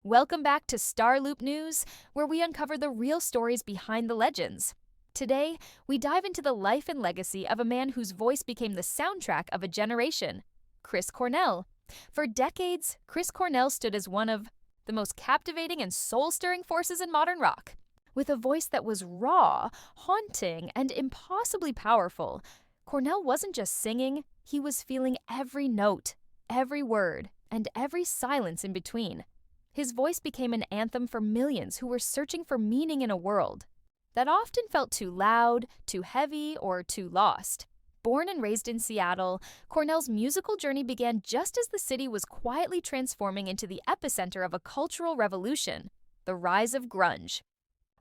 Welcome back to Starloopnews, where we uncover the real stories behind the legends. Today, we dive into the life and legacy of a man whose voice became the soundtrack of a generation, Chris Cornell. For decades, Chris Cornell stood as one of the most captivating and soul-stirring forces in modern rock. With a voice that was raw, haunting, and impossibly powerful, Cornell wasn't just singing, he was feeling every note, every word, and every silence in between. His voice became an anthem for millions who were searching for meaning in a world that often felt too loud, too heavy, or too lost. Born and raised in Seattle, Cornell's musical journey began just as the city was quietly transforming into the epicenter of a cultural revolution, the rise of grunge.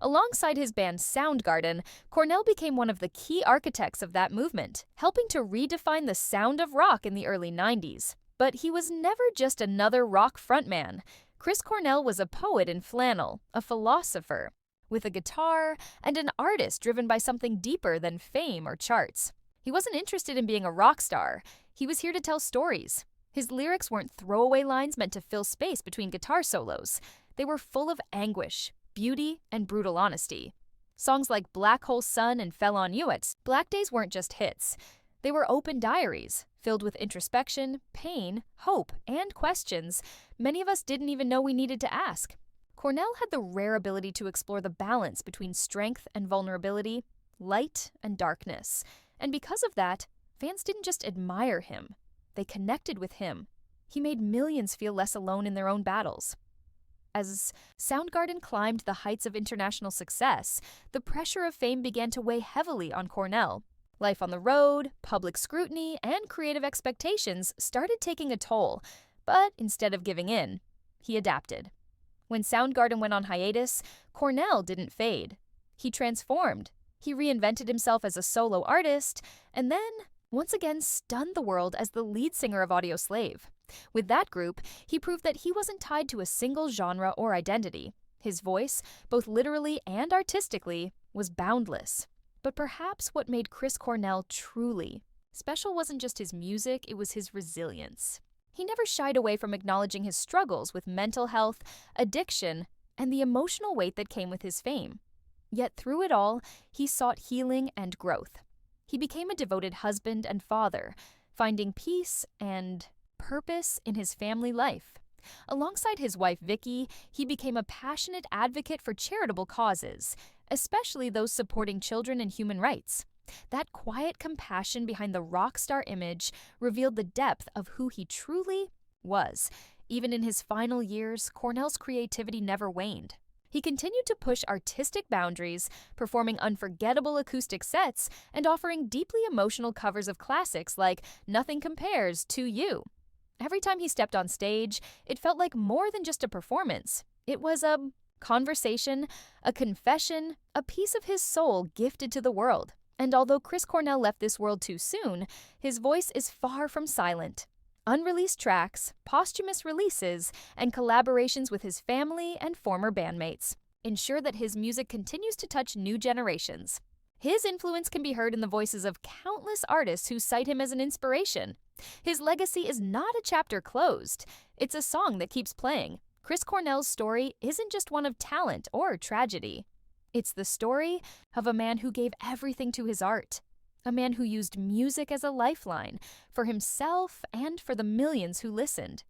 Alongside his band Soundgarden, Cornell became one of the key architects of that movement, helping to redefine the sound of rock in the early 90s. But he was never just another rock frontman. Chris Cornell was a poet in flannel, a philosopher, with a guitar, and an artist driven by something deeper than fame or charts. He wasn't interested in being a rock star. He was here to tell stories. His lyrics weren't throwaway lines meant to fill space between guitar solos. They were full of anguish, beauty, and brutal honesty. Songs like Black Hole Sun and Fell on You at Black Days weren't just hits. They were open diaries, filled with introspection, pain, hope, and questions many of us didn't even know we needed to ask. Cornell had the rare ability to explore the balance between strength and vulnerability, light and darkness. And because of that, fans didn't just admire him, they connected with him. He made millions feel less alone in their own battles. As Soundgarden climbed the heights of international success, the pressure of fame began to weigh heavily on Cornell. Life on the road, public scrutiny, and creative expectations started taking a toll, but instead of giving in, he adapted. When Soundgarden went on hiatus, Cornell didn't fade. He transformed. He reinvented himself as a solo artist, and then, once again, stunned the world as the lead singer of Audioslave. With that group, he proved that he wasn't tied to a single genre or identity. His voice, both literally and artistically, was boundless. But perhaps what made Chris Cornell truly special wasn't just his music, it was his resilience. He never shied away from acknowledging his struggles with mental health, addiction, and the emotional weight that came with his fame. Yet through it all, he sought healing and growth. He became a devoted husband and father, finding peace and purpose in his family life. Alongside his wife Vicky, he became a passionate advocate for charitable causes, especially those supporting children and human rights. That quiet compassion behind the rock star image revealed the depth of who he truly was. Even in his final years, Cornell's creativity never waned. He continued to push artistic boundaries, performing unforgettable acoustic sets and offering deeply emotional covers of classics like Nothing Compares to You. Every time he stepped on stage, it felt like more than just a performance. It was a conversation, a confession, a piece of his soul gifted to the world. And although Chris Cornell left this world too soon, his voice is far from silent. Unreleased tracks, posthumous releases, and collaborations with his family and former bandmates ensure that his music continues to touch new generations. His influence can be heard in the voices of countless artists who cite him as an inspiration. His legacy is not a chapter closed. It's a song that keeps playing. Chris Cornell's story isn't just one of talent or tragedy. It's the story of a man who gave everything to his art. A man who used music as a lifeline for himself and for the millions who listened.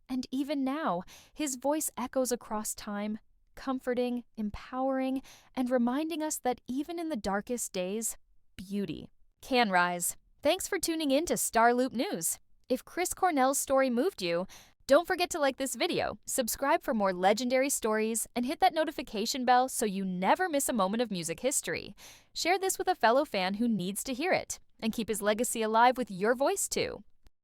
And even now, his voice echoes across time, comforting, empowering, and reminding us that even in the darkest days, beauty can rise. Thanks for tuning in to Starloop News. If Chris Cornell's story moved you, don't forget to like this video, subscribe for more legendary stories, and hit that notification bell so you never miss a moment of music history. Share this with a fellow fan who needs to hear it, and keep his legacy alive with your voice too.